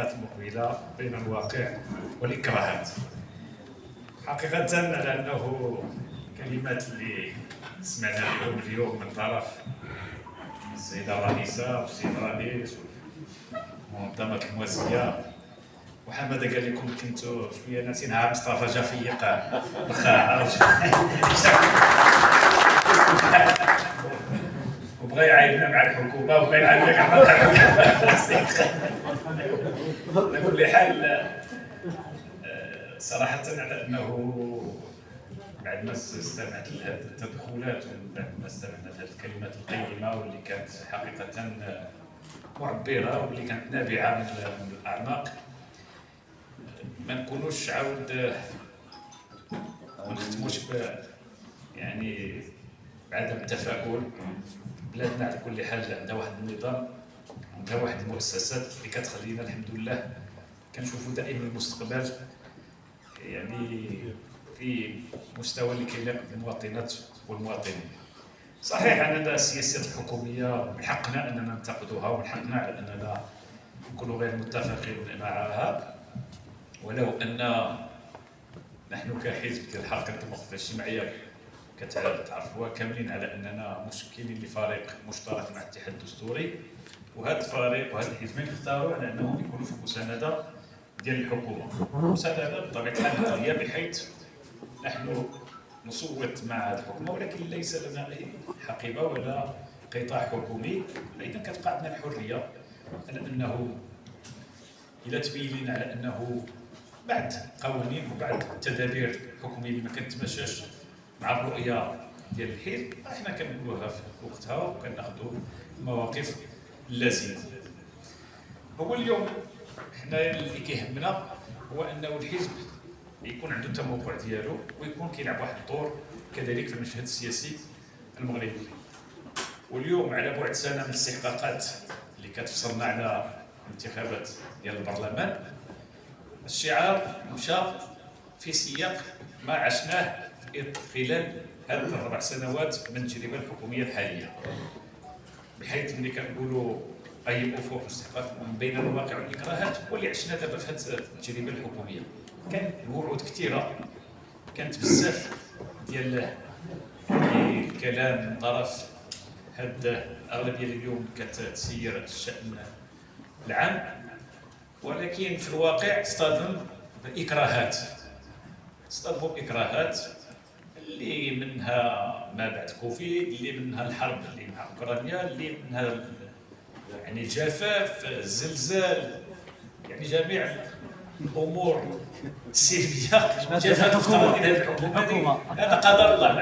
المقبلة بين الواقع والإكراهات. حقيقة على أنه كلمات اللي سمعنا بهم اليوم من طرف السيدة الرئيسة والسيد الرئيس والمنظمات الموازية وحماده قال لكم كنتوا شويه ناسينها مصطفى جا فيق واخا وبغى يعايبنا مع الحكومه وبغى يعايبنا مع الحكومه. على كل حال صراحه على انه بعد ما استمعت لهذه التدخلات وبعد ما استمعنا لهذه الكلمات القيمه واللي كانت حقيقه معبره واللي كانت نابعه من الاعماق، ما نكونوش عاود ما نختموش يعني بعدم التفاؤل. بلادنا على كل حال عندها واحد النظام، عندها واحد المؤسسات اللي كتخلينا الحمد لله كنشوفوا دائما المستقبل يعني في مستوى اللي كيليق بالمواطنات والمواطنين. صحيح اننا السياسات الحكوميه من حقنا اننا ننتقدوها ومن حقنا على اننا نكونوا غير متفقين معها، ولو ان نحن كحزب ديال الحركه الديمقراطيه الاجتماعيه كتعرفوا كاملين على اننا مشكلين لفريق مشترك مع الاتحاد الدستوري، وهذا الفريق وهذا الحزبين اختاروا على انهم يكونوا في المسانده ديال الحكومه. المسانده بطبيعه الحال هي بحيث نحن نصوت مع هذه الحكومه، ولكن ليس لنا اي حقيبه ولا قطاع حكومي. اذا كتبقى عندنا الحريه على انه الى تبين لنا على انه بعد قوانين وبعد التدابير الحكوميه اللي ما كتماشاش مع الرؤيه ديال الحزب، احنا كنقولوها في وقتها وكناخذوا المواقف اللازمه. هو اليوم حنا اللي كيهمنا هو انه الحزب يكون عنده التموقع ديالو ويكون كيلعب واحد الدور كذلك في المشهد السياسي المغربي. واليوم على بعد سنه من الاستحقاقات اللي كتفصلنا على الانتخابات ديال البرلمان، الشعار مشى في سياق ما عشناه خلال هذه الاربع سنوات من التجربه الحكوميه الحاليه، بحيث ملي كنقولوا اي افق واستحقاق من بين الواقع والاكراهات هو اللي عشنا دابا في هذه التجربه الحكوميه. كان الوعود كثيره، كانت بزاف ديال الكلام من طرف هاد الاغلبيه اللي اليوم كتسير الشان العام، ولكن في الواقع اصطدم باكراهات، اصطدموا باكراهات اللي منها ما بعد كوفيد، اللي منها الحرب اللي مع اوكرانيا، اللي منها يعني الجفاف، الزلزال، يعني جميع الامور السلبيه جافت الحكومه. هذا قدر الله مع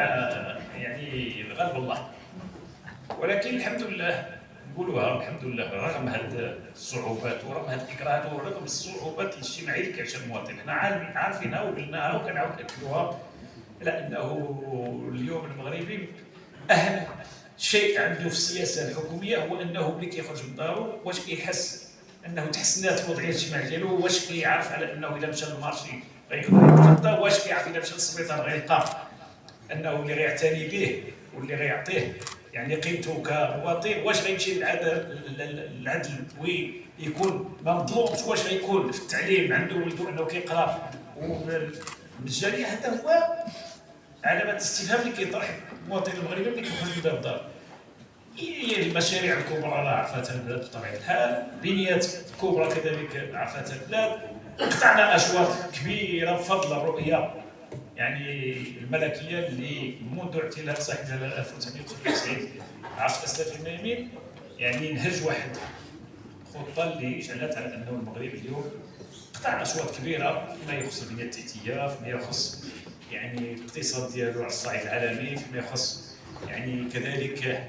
يعني غلب الله. ولكن الحمد لله نقولوها الحمد لله رغم هذه الصعوبات ورغم هذه الاكراهات ورغم الصعوبات الاجتماعيه اللي كيعيشها المواطن، حنا عارفينها وقلناها وكنعاود ناكدوها لانه اليوم المغربي اهم شيء عنده في السياسه الحكوميه هو انه ملي كيخرج من دارو واش كيحس انه تحسنات الوضعيه الاجتماعيه ديالو، واش كيعرف على انه اذا مشى للمارشي غيقدر يتغدى، واش كيعرف اذا مشى للسبيطار غيلقى انه اللي غيعتني به واللي غيعطيه يعني قيمته كمواطن، واش غيمشي للعدل ويكون ما مظلومش، واش غيكون في التعليم عنده ولده انه كيقرا ومجانيه. هذا هو علامه استفهام اللي كيطرح المواطن المغربي ملي كيخرج من باب الدار. المشاريع الكبرى راه عرفتها البلاد بطبيعه الحال، بنيات كبرى كذلك عرفتها البلاد، قطعنا اشواط كبيره بفضل الرؤيه يعني الملكيه اللي منذ اعتلاء صاحب جلاله 1995 عصر اسلاف اليمين يعني نهج واحد خطه اللي جعلت على انه المغرب اليوم قطع اشواط كبيره فيما يخص البنيه التحتيه، فيما يخص يعني الاقتصاد ديالو على الصعيد العالمي، فيما يخص يعني كذلك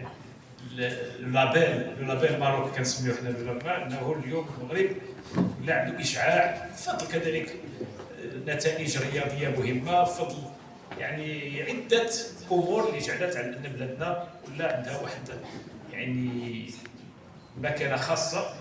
لابيل ماروك كنسميوه حنا باللابيل، انه اليوم المغرب ولا عنده اشعاع بفضل كذلك نتائج رياضيه مهمه، بفضل يعني عده امور اللي جعلت على ان بلادنا ولا عندها واحد يعني مكانه خاصه